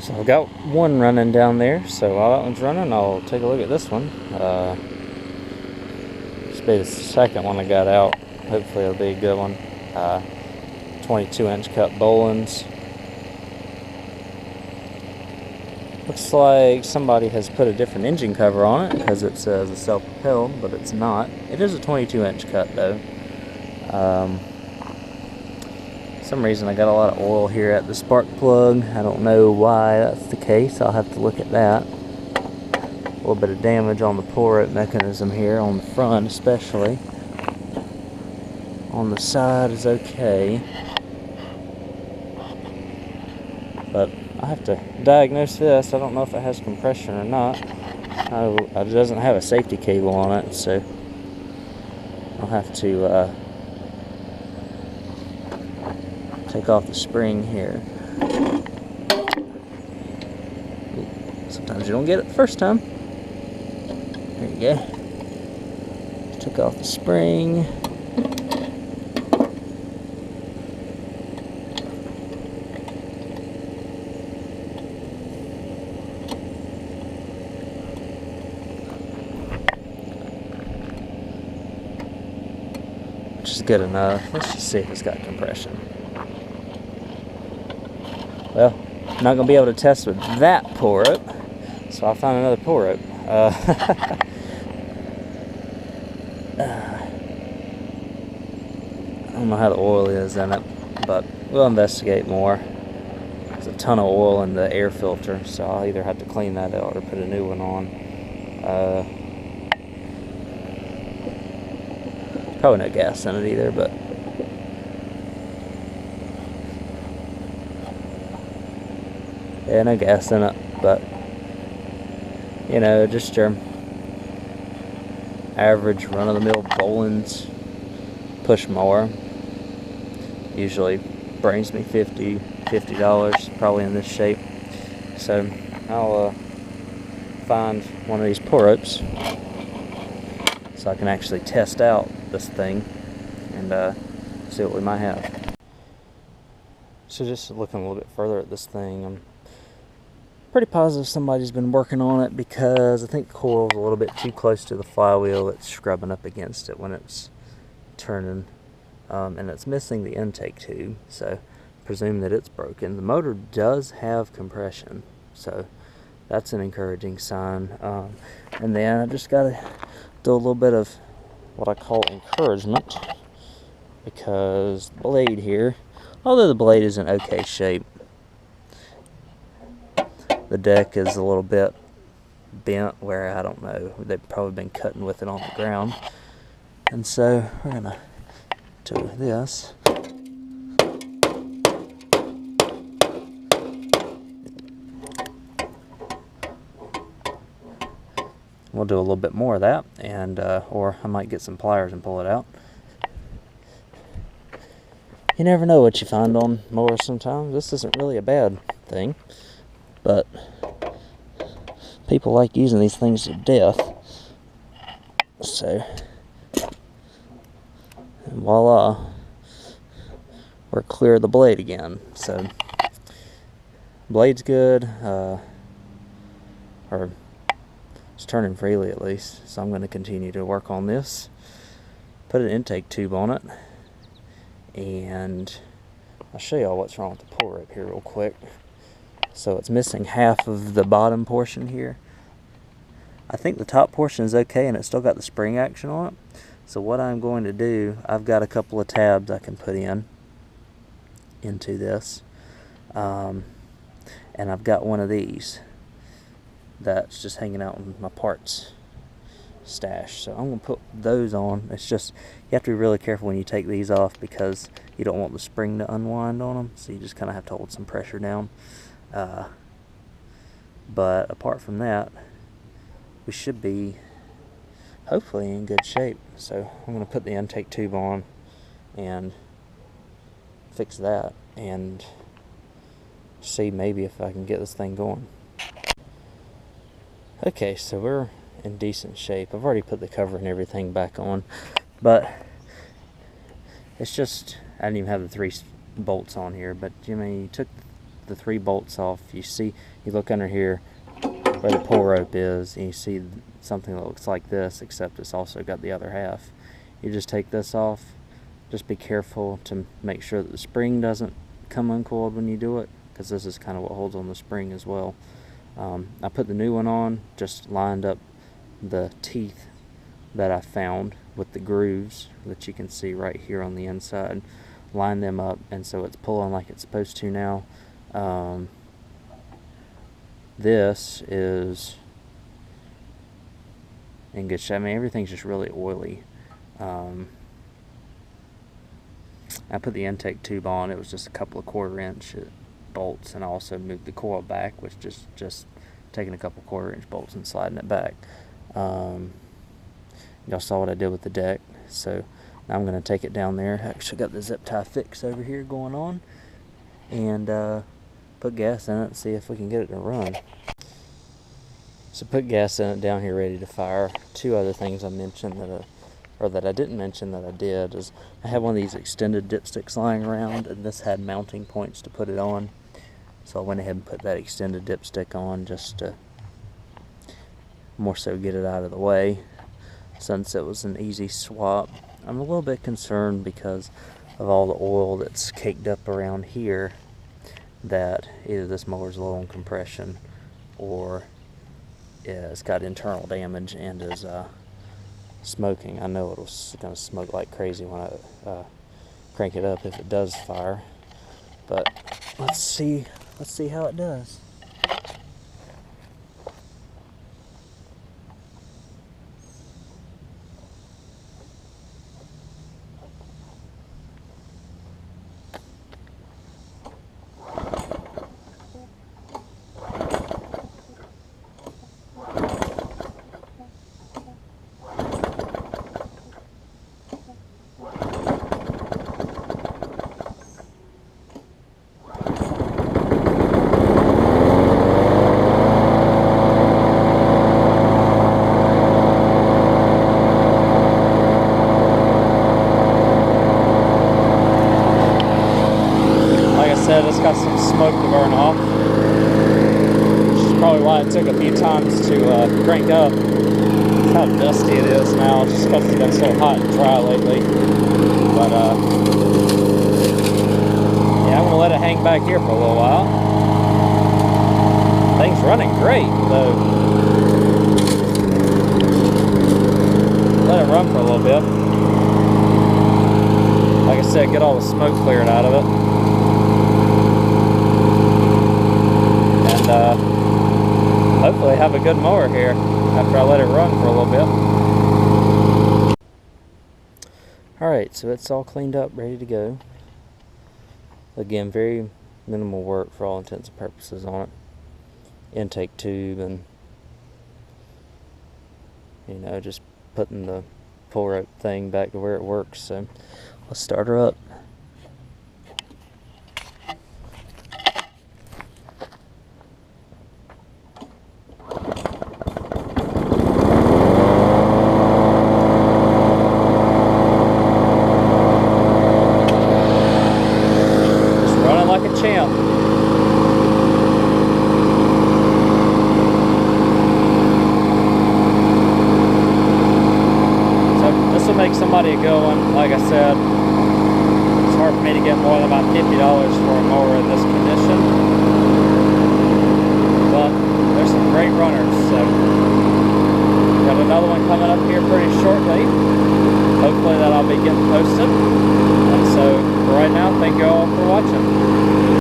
So I've got one running down there, so while that one's running, I'll take a look at this one. This will be the second one I got out. Hopefully it'll be a good one. 22-inch cut Bolens. Looks like somebody has put a different engine cover on it because it says a self-propelled, but it's not. It is a 22-inch cut though. Some reason I got a lot of oil here at the spark plug. I don't know why that's the case. I'll have to look at that. A little bit of damage on the pull rope mechanism here on the front especially. On the side is okay. But I have to diagnose this. I don't know if it has compression or not. It doesn't have a safety cable on it, so I'll have to take off the spring here. Sometimes you don't get it the first time. There you go. Took off the spring. Which is good enough. Let's just see if it's got compression. Well, I'm not going to be able to test with that pull rope, so I'll find another pull rope. I don't know how the oil is in it, but we'll investigate more. There's a ton of oil in the air filter, so I'll either have to clean that out or put a new one on. Probably no gas in it either, but yeah, no gas in it, but you know, just your average run-of-the-mill Bolens push mower. Usually brings me $50 probably in this shape. So I'll find one of these pull ropes so I can actually test out this thing and see what we might have. So just looking a little bit further at this thing, I'm pretty positive somebody's been working on it because I think the coil's a little bit too close to the flywheel. It's scrubbing up against it when it's turning, and it's missing the intake tube, so I presume that it's broken. The motor does have compression, so that's an encouraging sign. And then I just got to do a little bit of what I call encouragement, because the blade here, although the blade is in okay shape, the deck is a little bit bent where, I don't know, they've probably been cutting with it on the ground. And so we're going to do this. We'll do a little bit more of that, and or I might get some pliers and pull it out. You never know what you find on mowers sometimes. This isn't really a bad thing, but people like using these things to death. So, and voila, we're clear of the blade again. So, blade's good, or it's turning freely at least. So I'm going to continue to work on this. Put an intake tube on it, and I'll show y'all what's wrong with the pull rope here real quick. So it's missing half of the bottom portion here. I think the top portion is okay and it's still got the spring action on it. So what I'm going to do, I've got a couple of tabs I can put into this. And I've got one of these that's just hanging out in my parts stash. So I'm going to put those on. It's just, you have to be really careful when you take these off because you don't want the spring to unwind on them. So you just kind of have to hold some pressure down. But apart from that, we should be hopefully in good shape. So I'm going to put the intake tube on and fix that and see maybe if I can get this thing going. Okay, so we're in decent shape. I've already put the cover and everything back on, but it's just, I didn't even have the 3 bolts on here, but you took the 3 bolts off, you look under here where the pull rope is, and you see something that looks like this, except it's also got the other half. You just take this off. Just be careful to make sure that the spring doesn't come uncoiled when you do it, because this is kind of what holds on the spring as well. I put the new one on, just lined up the teeth that I found with the grooves that you can see right here on the inside, line them up, and so it's pulling like it's supposed to now. This is in good shape. I mean, everything's just really oily. I put the intake tube on. It was just a couple of 1/4 inch bolts, and I also moved the coil back, which just taking a couple 1/4 inch bolts and sliding it back. Y'all saw what I did with the deck, so now I'm going to take it down there. I actually got the zip tie fix over here going on, and put gas in it and see if we can get it to run. So put gas in it down here ready to fire. 2 other things I mentioned that I didn't mention that I did is I have one of these extended dipsticks lying around, and this had mounting points to put it on. So I went ahead and put that extended dipstick on just to more so get it out of the way, since it was an easy swap. I'm a little bit concerned because of all the oil that's caked up around here, that either this mower's low on compression or it's got internal damage and is smoking. I know it's going to smoke like crazy when I crank it up if it does fire, but let's see how it does. It's got some smoke to burn off, which is probably why it took a few times to crank up. Look how dusty it is now, just because it's been so hot and dry lately. But yeah, I'm gonna let it hang back here for a little while. Thing's running great though. Let it run for a little bit. Like I said, get all the smoke cleared out of it. Hopefully have a good mower here after I let it run for a little bit. Alright, so it's all cleaned up, ready to go. Again, very minimal work for all intents and purposes on it. Intake tube and, you know, just putting the pull rope thing back to where it works. So let's start her up. Make somebody a good one. Like I said, it's hard for me to get more than about $50 for a mower in this condition, but there's some great runners. So got another one coming up here pretty shortly. Hopefully that I'll be getting posted. And so for right now, thank you all for watching.